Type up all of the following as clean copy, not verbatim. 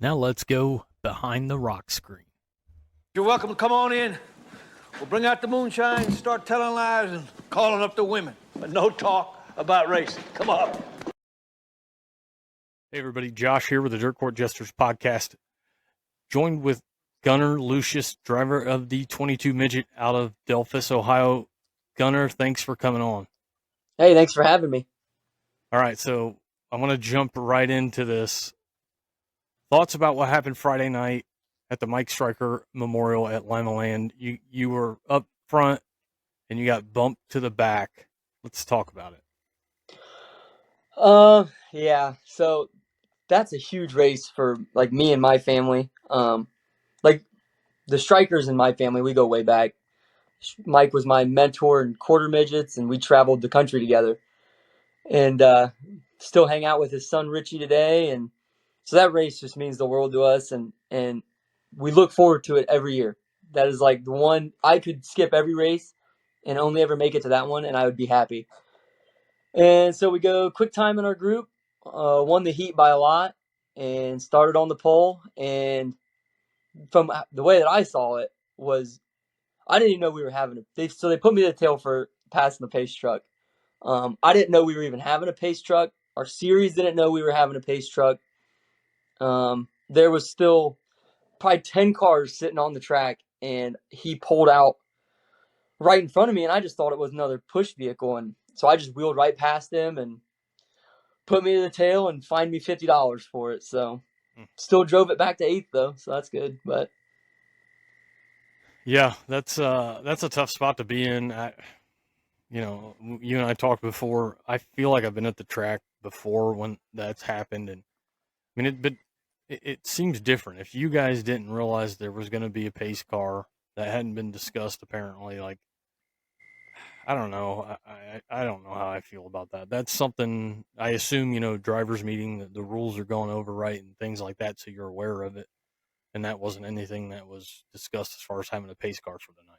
Now let's go behind the rock screen. You're welcome to come on in. We'll bring out the moonshine and start telling lies and calling up the women. But no talk about racing. Come on. Hey everybody, Josh here with the Dirt Court Jesters podcast. Joined with Gunnar Lucius, driver of the 22 Midget out of Delphus, Ohio. Gunnar, thanks for coming on. Hey, thanks for having me. All right, so I want to jump right into this. Thoughts about what happened Friday night at the Mike Stryker Memorial at Lima Land. You were up front and you got bumped to the back. Let's talk about it. Yeah. So that's a huge race for like me and my family. Like the Strykers in my family, we go way back. Mike was my mentor in quarter midgets, and we traveled the country together. And still hang out with his son Richie today, and so that race just means the world to us, and we look forward to it every year. That is like the one I could skip every race and only ever make it to that one, and I would be happy. And so we go quick time in our group, won the heat by a lot, and started on the pole. And from the way that I saw it was, I didn't even know we were having so they put me to the tail for passing the pace truck. I didn't know we were even having a pace truck. Our series didn't know we were having a pace truck. There was still probably 10 cars sitting on the track, and he pulled out right in front of me, and I just thought it was another push vehicle. And so I just wheeled right past him and put me to the tail and fined me $50 for it. So still drove it back to 8th though, so that's good. But yeah, that's a tough spot to be in. You and I talked before. I feel like I've been at the track before when that's happened, and I mean, it seems different. If you guys didn't realize there was going to be a pace car that hadn't been discussed, apparently, like, I don't know. I don't know how I feel about that. That's something I assume, drivers meeting, the rules are going over right and things like that, so you're aware of it. And that wasn't anything that was discussed as far as having a pace car for the night.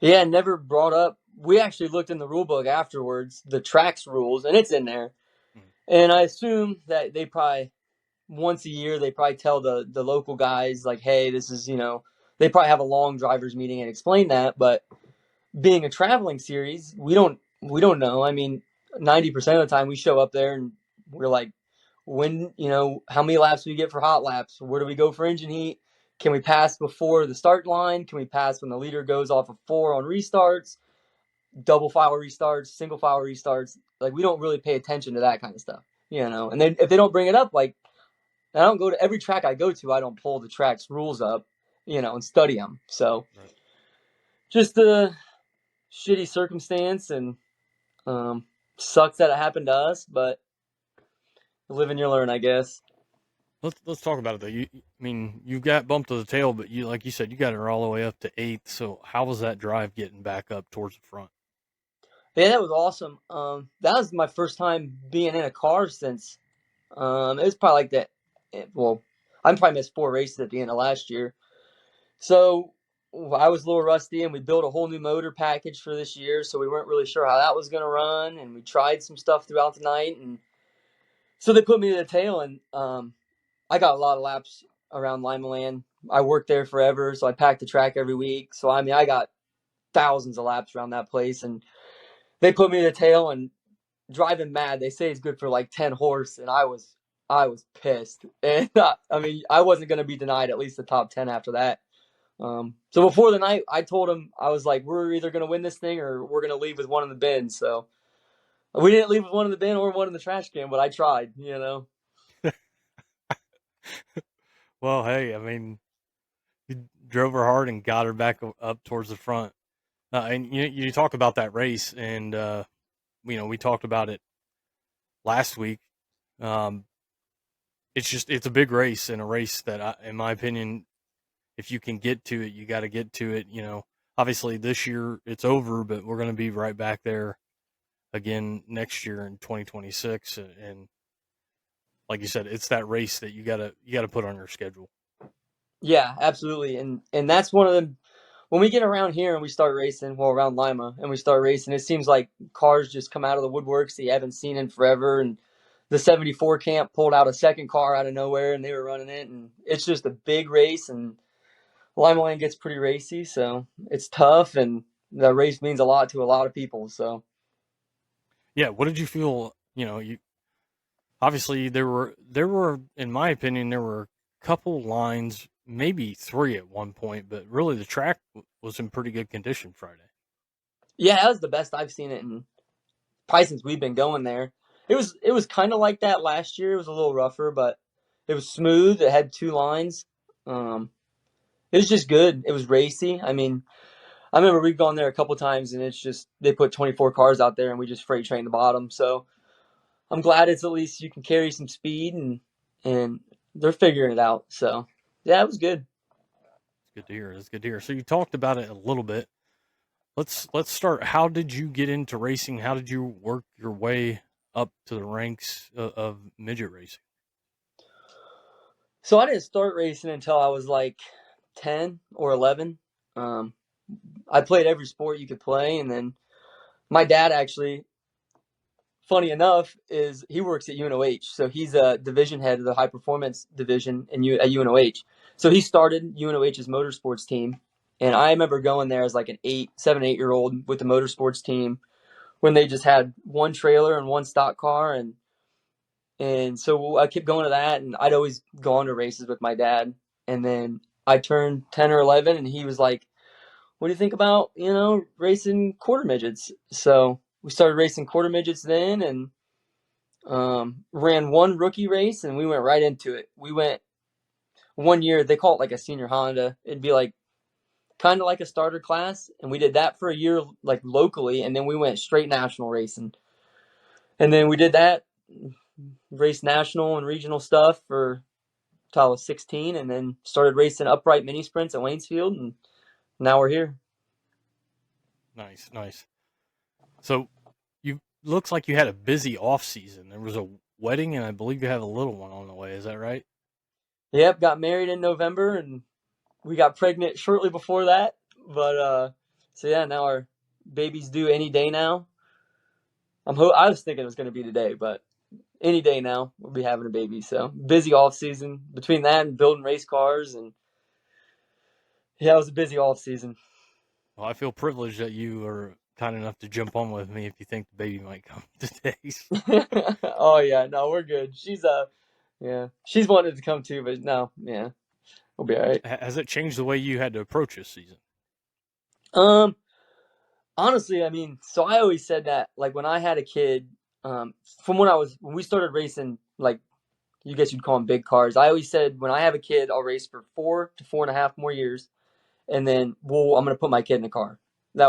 yeah, never brought up. We actually looked in the rule book afterwards, the track's rules, and it's in there. And I assume that they probably, once a year, they probably tell the local guys, like, hey, this is, they probably have a long drivers meeting and explain that. But being a traveling series, we don't know. I mean, 90% of the time we show up there and we're like, when, how many laps do we get for hot laps? Where do we go for engine heat? Can we pass before the start line? Can we pass when the leader goes off of 4 on restarts? Double file restarts, single file restarts. Like, we don't really pay attention to that kind of stuff, and then if they don't bring it up, like, I don't go to every track I go to, I don't pull the track's rules up, and study them. So right. Just a shitty circumstance, and sucks that it happened to us, but live and you learn, I guess. Let's talk about it though. You got bumped to the tail, but like you said, you got her all the way up to 8th. So how was that drive getting back up towards the front? Yeah, that was awesome. That was my first time being in a car since it was probably like that. Well, I probably missed 4 races at the end of last year. So I was a little rusty, and we built a whole new motor package for this year, so we weren't really sure how that was going to run, and we tried some stuff throughout the night, and so they put me to the tail, and I got a lot of laps around Lima Land. I worked there forever, so I packed the track every week. So, I mean, I got thousands of laps around that place, and they put me to the tail, and driving mad, they say it's good for like 10 horse, and I was pissed. And I mean, I wasn't going to be denied at least the top 10 after that. So before the night, I told him, I was like, we're either going to win this thing or we're going to leave with one in the bin. So we didn't leave with one in the bin or one in the trash can, but I tried, Well, hey, I mean, you drove her hard and got her back up towards the front. And you talk about that race, and we talked about it last week. It's a big race, and a race that, in my opinion, if you can get to it, you got to get to it. Obviously this year it's over, but we're going to be right back there again next year in 2026. And like you said, it's that race that you gotta put on your schedule. Yeah, absolutely. And that's one of them. When we get around here and we start racing, around Lima, and we start racing, it seems like cars just come out of the woodworks that you haven't seen in forever, and the 74 camp pulled out a second car out of nowhere, and they were running it. And it's just a big race, and Lima Land gets pretty racy, so it's tough, and that race means a lot to a lot of people. So Yeah, what did you feel? You obviously there were in my opinion there were a couple lines, maybe three at one point, but really the track was in pretty good condition Friday. yeah, that was the best I've seen it in probably since we've been going there. It was kind of like that last year. It was a little rougher, but it was smooth. It had two lines. It was just good. It was racy. I mean, I remember we've gone there a couple times, and it's just they put 24 cars out there, and we just freight train the bottom. So I'm glad it's at least you can carry some speed, and they're figuring it out. So yeah, it was good. It's good to hear. It's good to hear. So you talked about it a little bit. Let's start. How did you get into racing? How did you work your way up to the ranks of midget racing? So I didn't start racing until I was like 10 or 11. Um, I played every sport you could play, and then my dad actually, funny enough, is he works at UNOH. So he's a division head of the high performance division at UNOH. So he started UNOH's motorsports team, and I remember going there as like an 8 year old with the motorsports team when they just had one trailer and one stock car, and so I kept going to that, and I'd always gone to races with my dad. And then I turned 10 or 11, and he was like, what do you think about, racing quarter midgets? So we started racing quarter midgets then, and ran one rookie race, and we went right into it. We went 1 year, they call it like a senior Honda. It'd be like kind of like a starter class, and we did that for a year, like locally, and then we went straight national racing. And then we did that, raced national and regional stuff for until I was 16, and then started racing upright mini sprints at Waynesfield, and now we're here. Nice, nice. So you looks like you had a busy off season. There was a wedding, and I believe you have a little one on the way. Is that right? Yep, got married in November, and we got pregnant shortly before that. But so yeah, now our baby's due any day now. I was thinking it was going to be today, but any day now we'll be having a baby. So busy off season between that and building race cars, and yeah, it was a busy off season. Well, I feel privileged that you are kind enough to jump on with me if you think the baby might come today. Oh yeah, no, we're good. She's wanted to come too, but no, yeah, we'll be all right. Has it changed the way you had to approach this season? Um, Honestly, I mean, so I always said that, like, when I had a kid, from when we started racing, like, you guess you'd call them big cars. I always said, when I have a kid, I'll race for 4 to 4.5 more years, and then I'm gonna put my kid in the car. I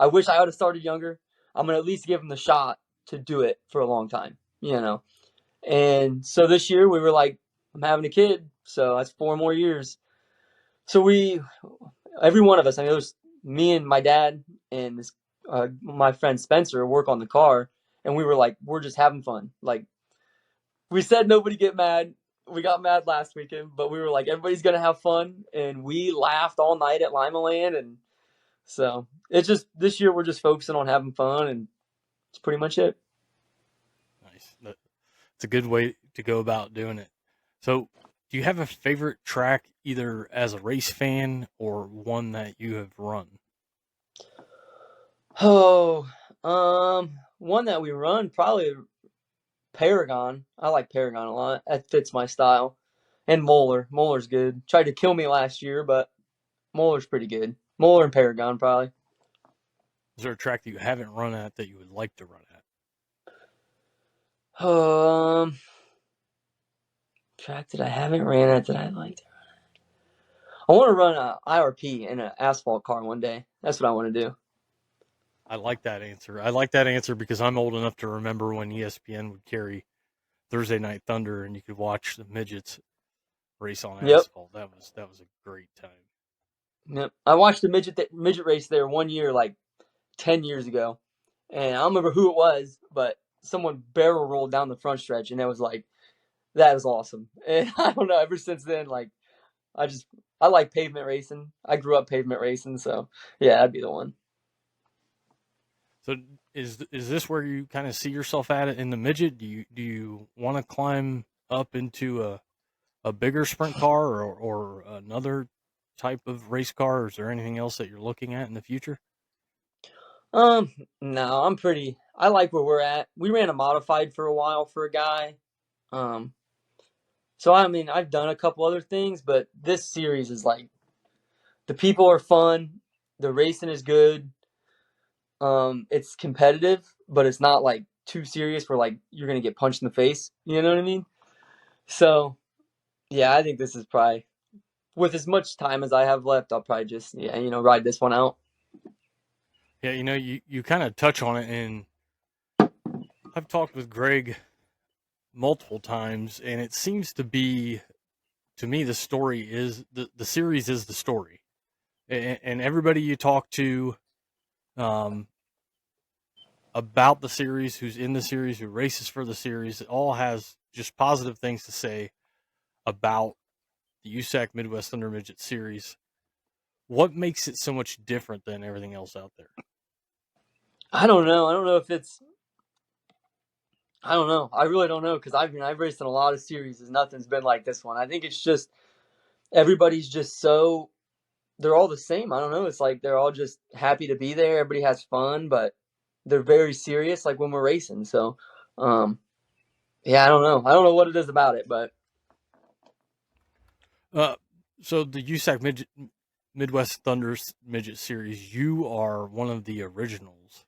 wish I would have started younger. I'm gonna at least give him the shot to do it for a long time. And so this year we were like, I'm having a kid, so that's 4 more years. So every one of us, I mean, it was me and my dad and my friend Spencer work on the car, and we were like, we're just having fun. Like, we said nobody get mad. We got mad last weekend, but we were like, everybody's gonna have fun, and we laughed all night at Lima Land, and so it's just this year we're just focusing on having fun, and it's pretty much it. Nice. It's a good way to go about doing it. So, do you have a favorite track, either as a race fan or one that you have run? Oh, one that we run, probably Paragon. I like Paragon a lot. That fits my style. And Moeller. Moeller's good. Tried to kill me last year, but Moeller's pretty good. Moeller and Paragon, probably. Is there a track that you haven't run at that you would like to run at? Track that I haven't ran at that I'd like to run at. I want to run an IRP in an asphalt car one day. That's what I want to do. I like that answer. I like that answer because I'm old enough to remember when ESPN would carry Thursday Night Thunder and you could watch the midgets race on Yep. asphalt. That was a great time. Yep. I watched the midget race there 1 year, like 10 years ago, and I don't remember who it was, but someone barrel rolled down the front stretch, and it was like, that was awesome. And I don't know, ever since then, like, I like pavement racing. I grew up pavement racing, so yeah, that'd be the one. So is this where you kind of see yourself at it in the midget? Do you want to climb up into a bigger sprint car or another type of race car? Or is there anything else that you're looking at in the future? No, I like where we're at. We ran a modified for a while for a guy. Um, so I mean, I've done a couple other things, but this series is like the people are fun, the racing is good. It's competitive, but it's not like too serious where like you're gonna get punched in the face. You know what I mean? So yeah, I think this is probably with as much time as I have left, I'll probably just ride this one out. Yeah, you kind of touch on it, and I've talked with Greg multiple times, and it seems to be, to me, the story is the series is the story, and everybody you talk to about the series, who's in the series, who races for the series, it all has just positive things to say about the USAC Midwest Thunder Midget series. What makes it so much different than everything else out there? I don't know. I don't know. I really don't know because I've raced in a lot of series and nothing's been like this one. I think it's just everybody's just so they're all the same. I don't know. It's like they're all just happy to be there. Everybody has fun, but they're very serious like when we're racing. So, yeah, I don't know. I don't know what it is about it, but So the USAC Midwest Thunders Midget Series, you are one of the originals.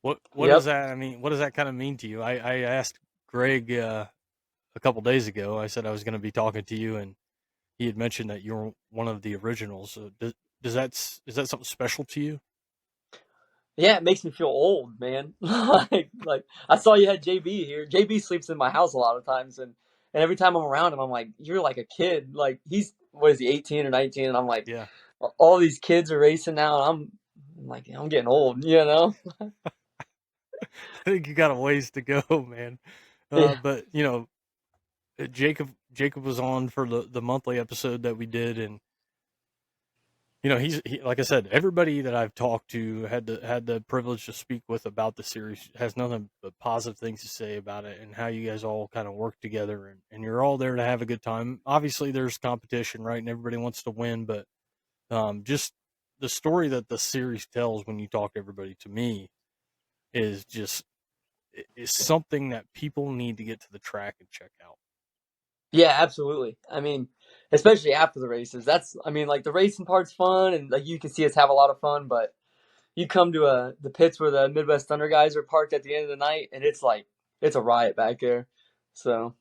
What does yep. that? I mean, what does that kind of mean to you? I asked Greg a couple days ago. I said I was going to be talking to you, and he had mentioned that you're one of the originals. So does that is that something special to you? Yeah, it makes me feel old, man. like I saw you had JB here. JB sleeps in my house a lot of times, and every time I'm around him, I'm like, you're like a kid. Like he's what is he, 18 or 19? And I'm like, Yeah, all these kids are racing now, and I'm like, I'm getting old, you know? I think you got a ways to go, man. Yeah. But Jacob was on for the monthly episode that we did, and he like I said, everybody that I've talked to had the privilege to speak with about the series has nothing but positive things to say about it and how you guys all kind of work together, and you're all there to have a good time. Obviously, there's competition, right, and everybody wants to win, but just the story that the series tells when you talk to everybody, to me, is just is something that people need to get to the track and check out. Yeah, absolutely. I mean, especially after the races. I mean, like the racing part's fun, and like you can see us have a lot of fun. But you come to the pits where the Midwest Thunder guys are parked at the end of the night, and it's like it's a riot back there. So,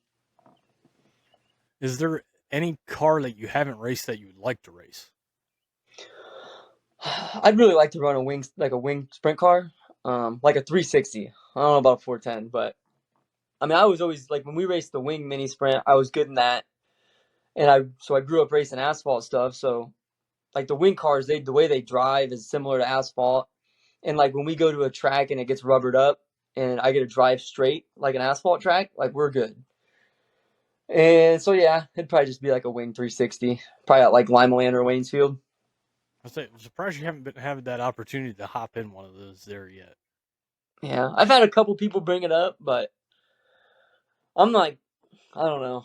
Is there any car that you haven't raced that you would like to race? I'd really like to run a wing sprint car, like a 360. I don't know about a 410, but I mean, I was always like when we raced the wing mini sprint, I was good in that, and I grew up racing asphalt stuff, so like the wing cars, the way they drive is similar to asphalt. And like when we go to a track and it gets rubbered up and I get to drive straight like an asphalt track, like we're good. And so yeah, it'd probably just be like a wing 360, probably at like Limaland or Waynesfield. I'm surprised you haven't been having that opportunity to hop in one of those there yet. Yeah, I've had a couple people bring it up, but I'm like, I don't know.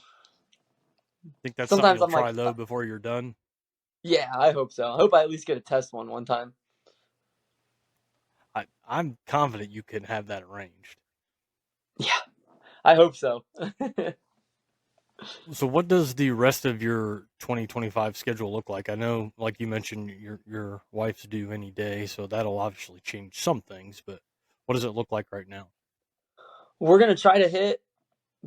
Think that's something Sometimes you'll I'm like, try though before you're done. yeah, I hope so. I hope I at least get a test one time. I'm confident you can have that arranged. Yeah, I hope so. So, what does the rest of your 2025 schedule look like? I know, like you mentioned, your wife's due any day, so that'll obviously change some things. But what does it look like right now? We're gonna try to hit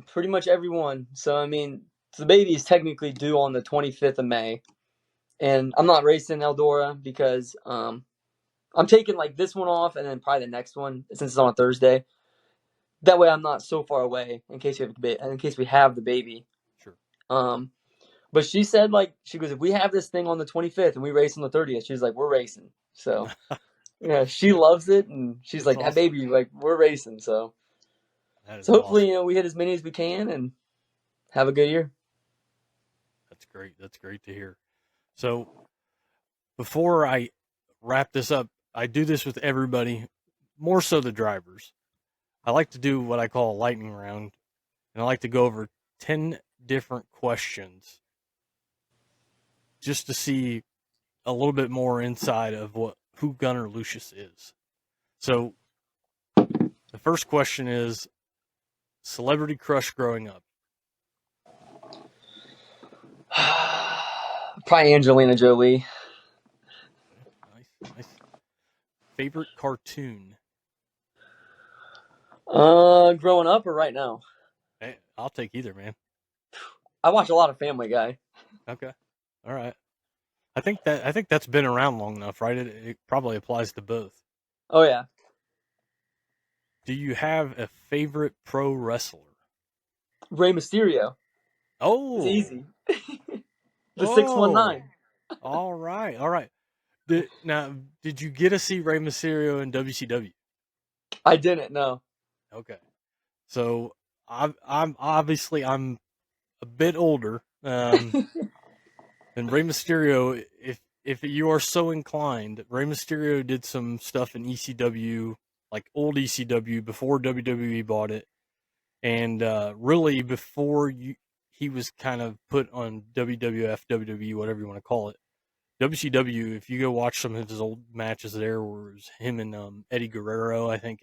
pretty much everyone. So I mean, the baby is technically due on the 25th of May, and I'm not racing Eldora because I'm taking like this one off and then probably the next one since it's on a Thursday. That way I'm not so far away in case we have the baby. Sure. But she said like she goes, if we have this thing on the 25th and we race on the 30th, she's like, we're racing. So yeah, she loves it, and she's That's like, that awesome. baby, like we're racing. So That is hopefully awesome. we hit as many as we can and have a good year. That's great. That's great to hear. So, before I wrap this up, I do this with everybody. more so the drivers. I like to do what I call a lightning round, and I like to go over 10 different questions just to see a little bit more inside of who Gunnar Lucius is. So the first question is celebrity crush growing up. Probably Angelina Jolie. Nice. Favorite cartoon? Growing up or right now? Hey, I'll take either, man. I watch a lot of Family Guy. Okay. All right. I think that's been around long enough, right? It probably applies to both. Oh yeah. Do you have a favorite pro wrestler? Rey Mysterio. Oh, It's easy. The 619. All right. Did you get to see Rey Mysterio in WCW? I didn't know. Okay. So I'm obviously I'm a bit older than Rey Mysterio. If you are so inclined, Rey Mysterio did some stuff in ECW, like old ECW before WWE bought it, and really before he was kind of put on WWF, WWE, whatever you want to call it. WCW, if you go watch some of his old matches there, where it was him and Eddie Guerrero, I think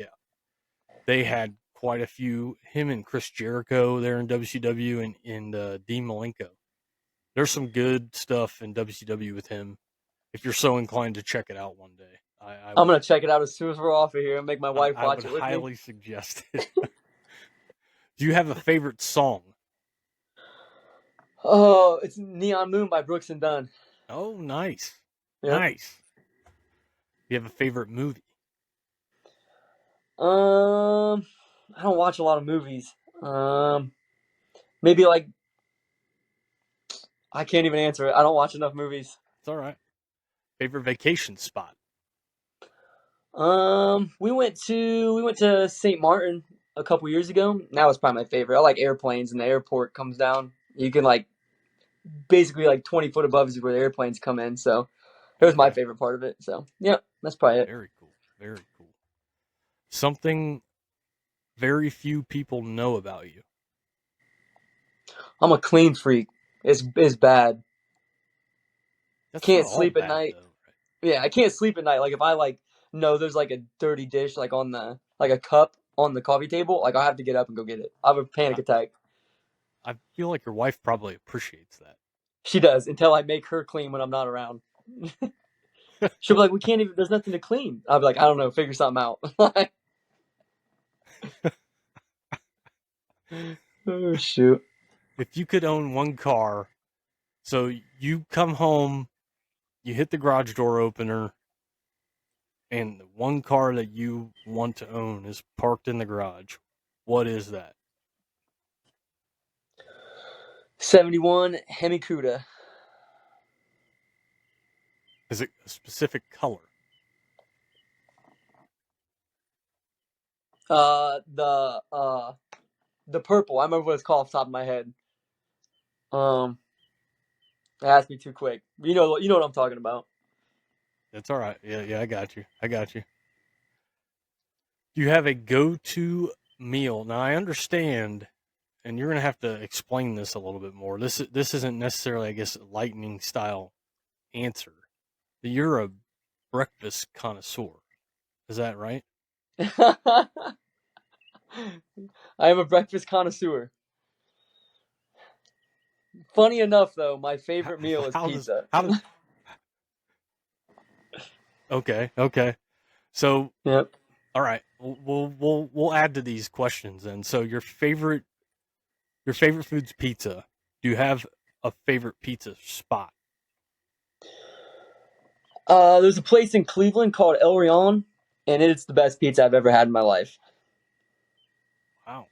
they had quite a few. Him and Chris Jericho there in WCW and Dean Malenko. There's some good stuff in WCW with him. If you're so inclined to check it out one day, I'm gonna check it out as soon as we're off of here and make my wife watch it with I would me. highly suggest it. Do you have a favorite song? Oh, it's Neon Moon by Brooks and Dunn. Oh, nice. Yep. Nice. Do you have a favorite movie? I don't watch a lot of movies. Maybe like I can't even answer it. I don't watch enough movies. It's all right. Favorite vacation spot? We went to St. Martin a couple years ago. That was probably my favorite. I like airplanes, and the airport comes down. You can like basically like 20 foot above is where the airplanes come in. So it was my favorite part of it. So yeah, that's probably it. Very cool. Very cool. Something very few people know about you. I'm a clean freak. It's bad. That's Can't not all sleep at bad, night. though, right? Yeah, I can't sleep at night. Like if I like know there's like a dirty dish like on the like a cup on the coffee table, like I have to get up and go get it. I have a panic attack. I feel like your wife probably appreciates that. She does until I make her clean when I'm not around. She'll be like, "We can't even. There's nothing to clean." I'll be like, "I don't know. Figure something out." Oh shoot! If you could own one car, so you come home, you hit the garage door opener, and the one car that you want to own is parked in the garage, what is that? 71 Hemi Cuda. Is it a specific color? The purple. I remember what it's called off the top of my head. It asked me too quick. You know what I'm talking about. That's all right. Yeah, I got you. Do you have a go-to meal? Now, I understand, and you're going to have to explain this a little bit more. This isn't necessarily, I guess, a lightning style answer. You're a breakfast connoisseur. Is that right? I am a breakfast connoisseur. Funny enough, though, my favorite meal is pizza. Okay. So, yep. All right, we'll add to these questions then. So, your favorite food's pizza. Do you have a favorite pizza spot? There's a place in Cleveland called El Rion, and it's the best pizza I've ever had in my life. Wow.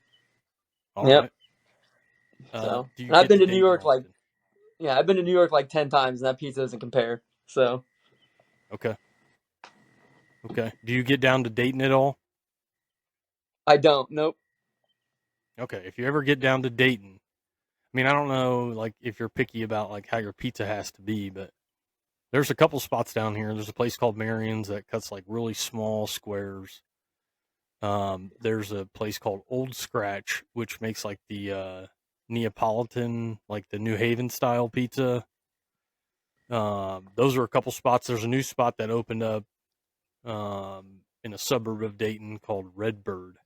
All yep. Right. So, I've been to New York I've been to New York like 10 times, and that pizza doesn't compare. So. Okay. Do you get down to Dayton at all? I don't. Nope. Okay. If you ever get down to Dayton, I mean, I don't know, like, if you're picky about like how your pizza has to be, but there's a couple spots down here. There's a place called Marion's that cuts like really small squares. There's a place called Old Scratch, which makes like the Neapolitan, like the New Haven style pizza. Those are a couple spots. There's a new spot that opened up in a suburb of Dayton called Redbird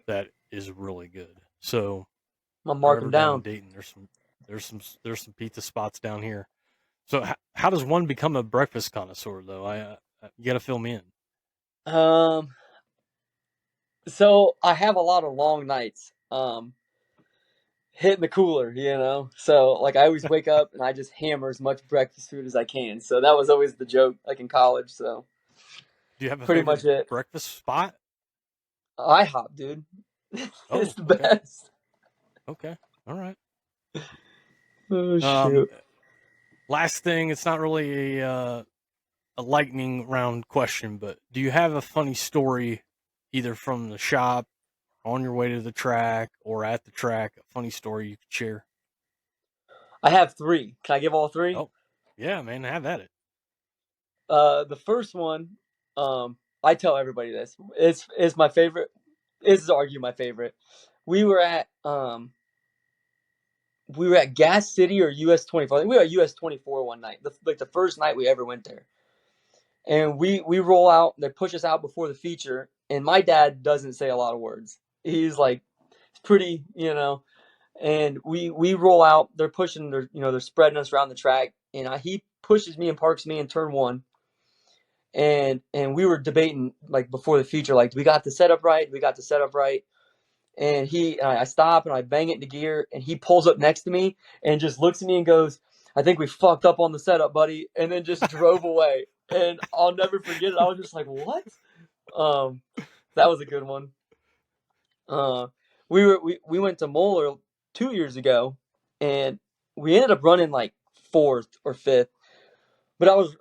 that is really good. So I'm gonna if you're mark them ever down in down. Dayton, there's some pizza spots down here. So how does one become a breakfast connoisseur though? You got to fill me in. So I have a lot of long nights. Hitting the cooler, So like I always wake up and I just hammer as much breakfast food as I can. So that was always the joke, like in college. So Do you have a pretty favorite much it. breakfast spot? IHOP, dude. It's Oh, the okay, best. okay, all right. Oh Um, shoot. last thing, it's not really a lightning round question, but do you have a funny story, either from the shop, on your way to the track, or at the track? A funny story you could share? I have three. Can I give all three? Oh, yeah, man, have at it. The first one, I tell everybody this. It's my favorite. It's argue my favorite. We were at Gas City or US 24. I think we were at US 24 one night. The first night we ever went there. And we roll out, they push us out before the feature, and my dad doesn't say a lot of words. He's like pretty, and we roll out, they're pushing, they're spreading us around the track, and he pushes me and parks me in turn one. And we were debating like before the feature, like, we got the setup right, and I stop and I bang it into gear, and he pulls up next to me and just looks at me and goes, "I think we fucked up on the setup, buddy," and then just drove away. And I'll never forget it. I was just like, "What?" That was a good one. We went to Moeller 2 years ago, and we ended up running like fourth or fifth. But I was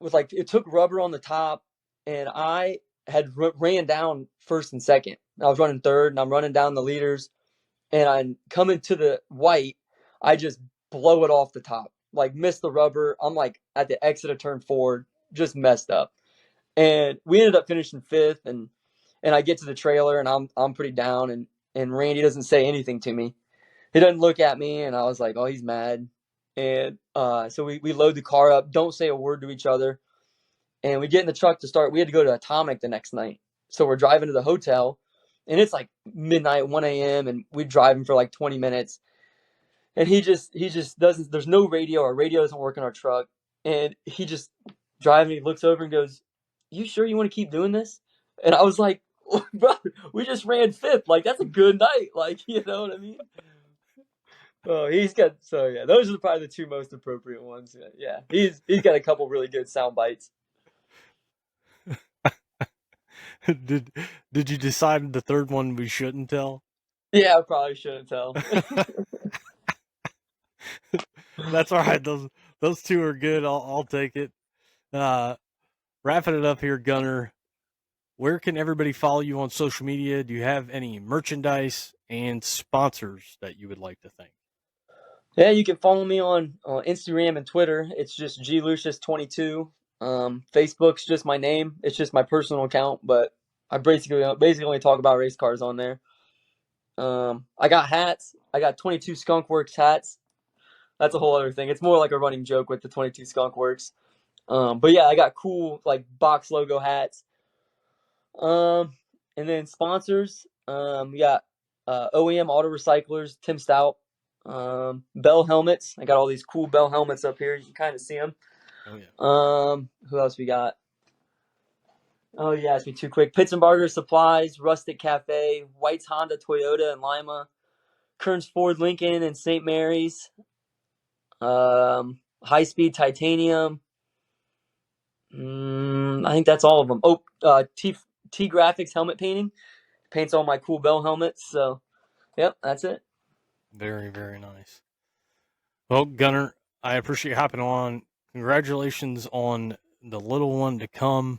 like, it took rubber on the top, and I had ran down first and second. I was running third, and I'm running down the leaders, and I'm coming to the white. I just blow it off the top, like miss the rubber. I'm like at the exit of turn four, just messed up. And we ended up finishing fifth, and I get to the trailer, and I'm pretty down, and Randy doesn't say anything to me. He doesn't look at me, and I was like, oh, he's mad. And so we load the car up, don't say a word to each other, and we get in the truck to start. We had to go to Atomic the next night, so we're driving to the hotel, and it's like midnight, 1 a.m., and we're driving for like 20 minutes, and he just doesn't. There's no radio. Our radio doesn't work in our truck, and he just driving. He looks over and goes, "You sure you want to keep doing this?" And I was like, "Brother, we just ran fifth. Like, that's a good night. Like, you know what I mean?" Oh, yeah. Those are probably the two most appropriate ones. Yeah, he's got a couple really good sound bites. did did you decide the third one we shouldn't tell? Yeah, I probably shouldn't tell. That's all right. Those two are good. I'll take it. Wrapping it up here, Gunnar. Where can everybody follow you on social media? Do you have any merchandise and sponsors that you would like to thank? Yeah, you can follow me on Instagram and Twitter. It's just glucius22. Facebook's just my name. It's just my personal account, but I basically only talk about race cars on there. I got hats. I got 22 Skunk Works hats. That's a whole other thing. It's more like a running joke with the 22 Skunk Works. But yeah, I got cool like box logo hats. And then sponsors. We got OEM Auto Recyclers, Tim Stout. Bell helmets. I got all these cool Bell helmets up here. You can kind of see them. Oh yeah. Who else we got? Oh, you asked me too quick. Pits and Barter Supplies, Rustic Cafe, White's Honda, Toyota, and Lima, Kearns Ford, Lincoln, and St. Mary's, High Speed Titanium. I think that's all of them. Oh, T Graphics helmet painting. Paints all my cool Bell helmets. So, yep, that's it. Very, very nice. Well, Gunnar, I appreciate you hopping on. Congratulations on the little one to come,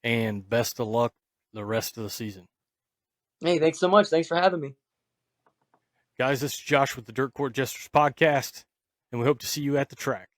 and best of luck the rest of the season. Hey, thanks so much. Thanks for having me. Guys, this is Josh with the Dirt Court Jesters Podcast, and we hope to see you at the track.